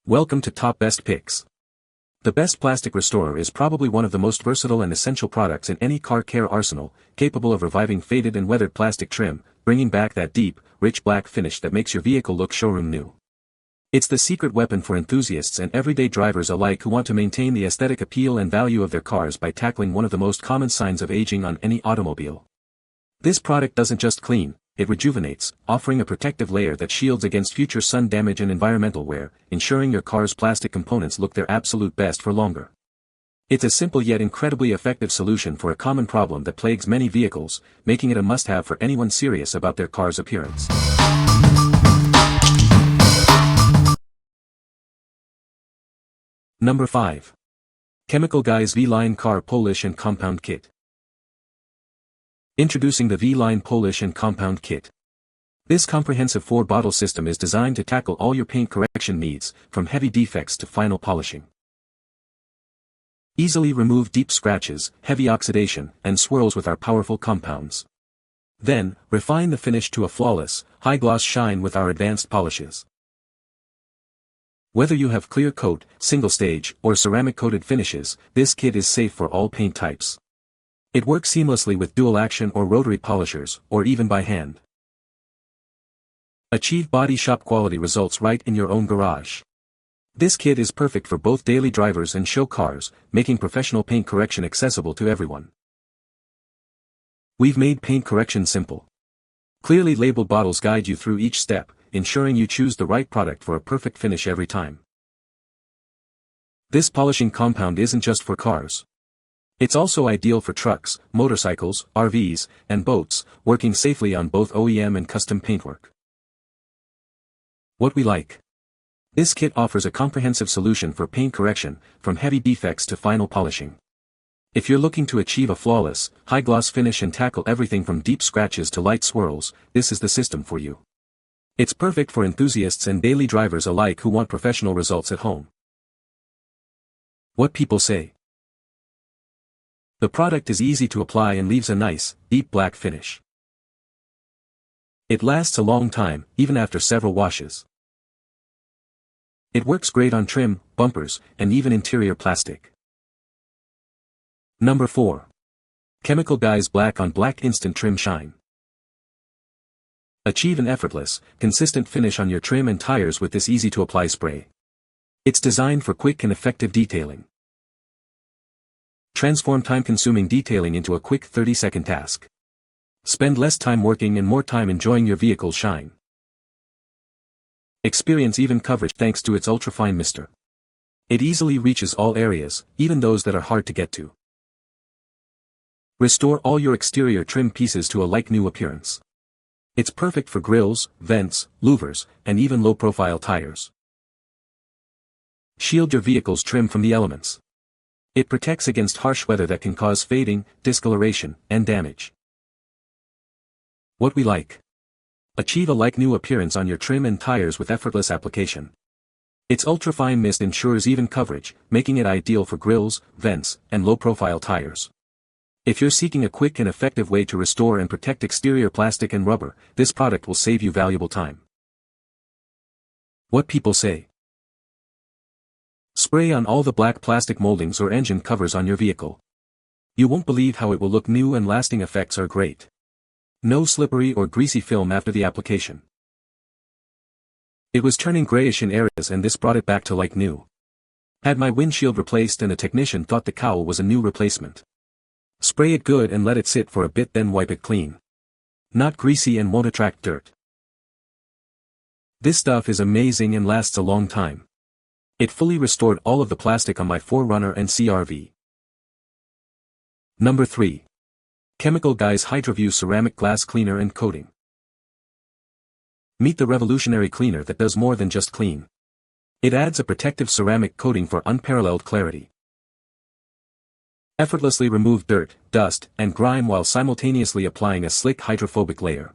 Welcome to Top Best Picks. The Best Plastic Restorer is probably one of the most versatile and essential products in any car care arsenal, capable of reviving faded and weathered plastic trim, bringing back that deep, rich black finish that makes your vehicle look showroom new. It's the secret weapon for enthusiasts and everyday drivers alike who want to maintain the aesthetic appeal and value of their cars by tackling one of the most common signs of aging on any automobile. This product doesn't just clean, it rejuvenates, offering a protective layer that shields against future sun damage and environmental wear, ensuring your car's plastic components look their absolute best for longer. It's a simple yet incredibly effective solution for a common problem that plagues many vehicles, making it a must-have for anyone serious about their car's appearance. Number 5. Chemical Guys V-Line Car Polish and Compound Kit. Introducing the V-Line Polish and Compound Kit. This comprehensive 4-bottle system is designed to tackle all your paint correction needs, from heavy defects to final polishing. Easily remove deep scratches, heavy oxidation, and swirls with our powerful compounds. Then, refine the finish to a flawless, high-gloss shine with our advanced polishes. Whether you have clear coat, single-stage, or ceramic-coated finishes, this kit is safe for all paint types. It works seamlessly with dual-action or rotary polishers, or even by hand. Achieve body shop quality results right in your own garage. This kit is perfect for both daily drivers and show cars, making professional paint correction accessible to everyone. We've made paint correction simple. Clearly labeled bottles guide you through each step, ensuring you choose the right product for a perfect finish every time. This polishing compound isn't just for cars. It's also ideal for trucks, motorcycles, RVs, and boats, working safely on both OEM and custom paintwork. What we like. This kit offers a comprehensive solution for paint correction, from heavy defects to final polishing. If you're looking to achieve a flawless, high-gloss finish and tackle everything from deep scratches to light swirls, this is the system for you. It's perfect for enthusiasts and daily drivers alike who want professional results at home. What people say. The product is easy to apply and leaves a nice, deep black finish. It lasts a long time, even after several washes. It works great on trim, bumpers, and even interior plastic. Number 4. Chemical Guys Black on Black Instant Trim Shine. Achieve an effortless, consistent finish on your trim and tires with this easy-to-apply spray. It's designed for quick and effective detailing. Transform time-consuming detailing into a quick 30-second task. Spend less time working and more time enjoying your vehicle's shine. Experience even coverage thanks to its ultrafine mister. It easily reaches all areas, even those that are hard to get to. Restore all your exterior trim pieces to a like-new appearance. It's perfect for grills, vents, louvers, and even low-profile tires. Shield your vehicle's trim from the elements. It protects against harsh weather that can cause fading, discoloration, and damage. What we like. Achieve a like-new appearance on your trim and tires with effortless application. Its ultrafine mist ensures even coverage, making it ideal for grills, vents, and low-profile tires. If you're seeking a quick and effective way to restore and protect exterior plastic and rubber, this product will save you valuable time. What people say. Spray on all the black plastic moldings or engine covers on your vehicle. You won't believe how it will look new, and lasting effects are great. No slippery or greasy film after the application. It was turning grayish in areas and this brought it back to like new. Had my windshield replaced and the technician thought the cowl was a new replacement. Spray it good and let it sit for a bit, then wipe it clean. Not greasy and won't attract dirt. This stuff is amazing and lasts a long time. It fully restored all of the plastic on my 4Runner and CR-V. Number 3. Chemical Guys HydroView Ceramic Glass Cleaner and Coating. Meet the revolutionary cleaner that does more than just clean. It adds a protective ceramic coating for unparalleled clarity. Effortlessly remove dirt, dust, and grime while simultaneously applying a slick hydrophobic layer.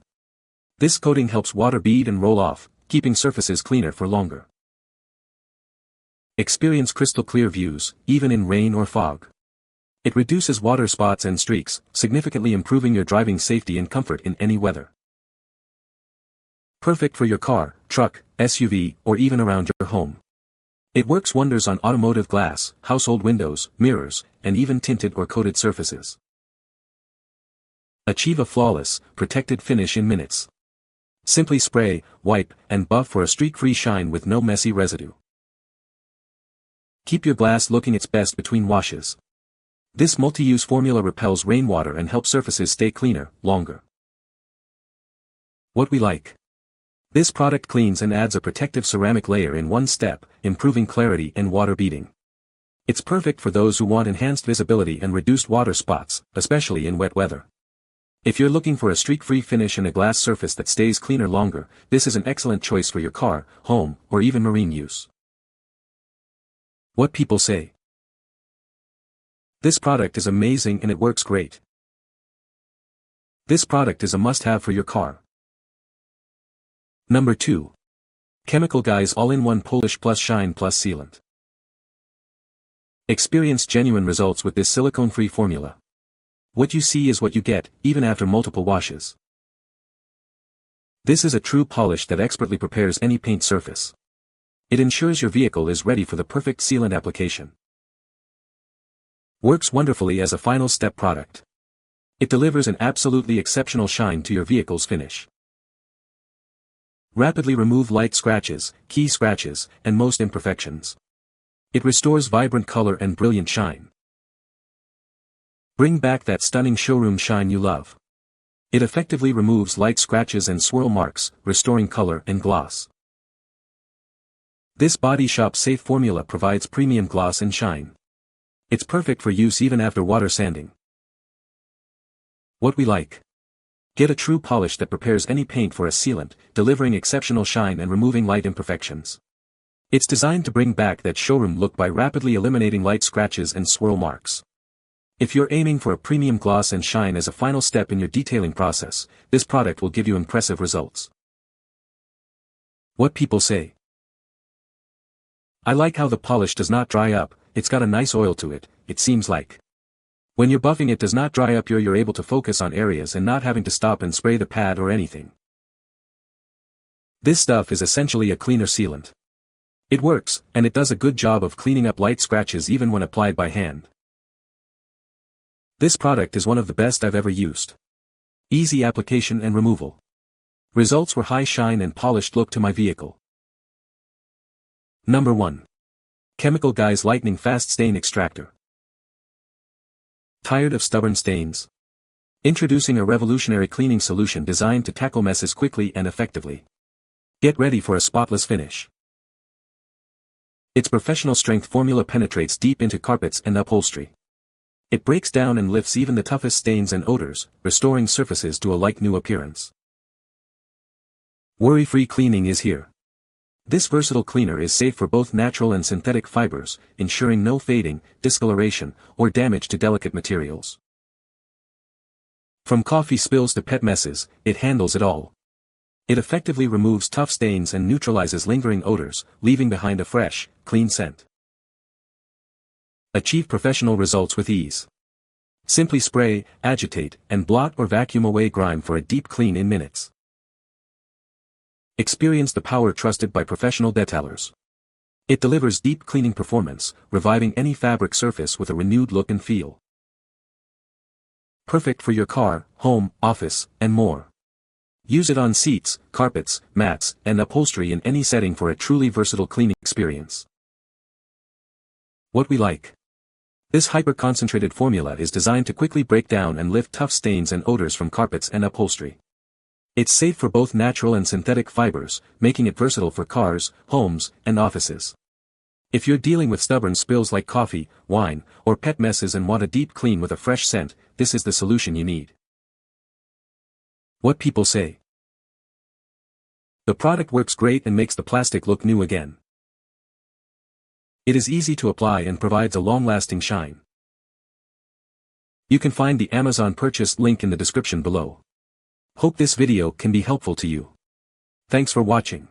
This coating helps water bead and roll off, keeping surfaces cleaner for longer. Experience crystal clear views, even in rain or fog. It reduces water spots and streaks, significantly improving your driving safety and comfort in any weather. Perfect for your car, truck, SUV, or even around your home. It works wonders on automotive glass, household windows, mirrors, and even tinted or coated surfaces. Achieve a flawless, protected finish in minutes. Simply spray, wipe, and buff for a streak-free shine with no messy residue. Keep your glass looking its best between washes. This multi-use formula repels rainwater and helps surfaces stay cleaner, longer. What we like. This product cleans and adds a protective ceramic layer in one step, improving clarity and water beading. It's perfect for those who want enhanced visibility and reduced water spots, especially in wet weather. If you're looking for a streak-free finish and a glass surface that stays cleaner longer, this is an excellent choice for your car, home, or even marine use. What people say. This product is amazing and it works great. This product is a must-have for your car. Number 2. Chemical Guy's All-in-One Polish Plus Shine Plus Sealant. Experience genuine results with this silicone-free formula. What you see is what you get, even after multiple washes. This is a true polish that expertly prepares any paint surface. It ensures your vehicle is ready for the perfect sealant application. Works wonderfully as a final step product. It delivers an absolutely exceptional shine to your vehicle's finish. Rapidly remove light scratches, key scratches, and most imperfections. It restores vibrant color and brilliant shine. Bring back that stunning showroom shine you love. It effectively removes light scratches and swirl marks, restoring color and gloss. This body shop safe formula provides premium gloss and shine. It's perfect for use even after water sanding. What we like. Get a true polish that prepares any paint for a sealant, delivering exceptional shine and removing light imperfections. It's designed to bring back that showroom look by rapidly eliminating light scratches and swirl marks. If you're aiming for a premium gloss and shine as a final step in your detailing process, this product will give you impressive results. What people say. I like how the polish does not dry up, it's got a nice oil to it, it seems like. When you're buffing it does not dry up, you're able to focus on areas and not having to stop and spray the pad or anything. This stuff is essentially a cleaner sealant. It works, and it does a good job of cleaning up light scratches even when applied by hand. This product is one of the best I've ever used. Easy application and removal. Results were high shine and polished look to my vehicle. Number 1. Chemical Guy's Lightning Fast Stain Extractor. Tired of stubborn stains? Introducing a revolutionary cleaning solution designed to tackle messes quickly and effectively. Get ready for a spotless finish. Its professional strength formula penetrates deep into carpets and upholstery. It breaks down and lifts even the toughest stains and odors, restoring surfaces to a like-new appearance. Worry-free cleaning is here. This versatile cleaner is safe for both natural and synthetic fibers, ensuring no fading, discoloration, or damage to delicate materials. From coffee spills to pet messes, it handles it all. It effectively removes tough stains and neutralizes lingering odors, leaving behind a fresh, clean scent. Achieve professional results with ease. Simply spray, agitate, and blot or vacuum away grime for a deep clean in minutes. Experience the power trusted by professional detailers. It delivers deep cleaning performance, reviving any fabric surface with a renewed look and feel. Perfect for your car, home, office, and more. Use it on seats, carpets, mats, and upholstery in any setting for a truly versatile cleaning experience. What we like. This hyper-concentrated formula is designed to quickly break down and lift tough stains and odors from carpets and upholstery. It's safe for both natural and synthetic fibers, making it versatile for cars, homes, and offices. If you're dealing with stubborn spills like coffee, wine, or pet messes and want a deep clean with a fresh scent, this is the solution you need. What people say. The product works great and makes the plastic look new again. It is easy to apply and provides a long-lasting shine. You can find the Amazon purchase link in the description below. Hope this video can be helpful to you. Thanks for watching.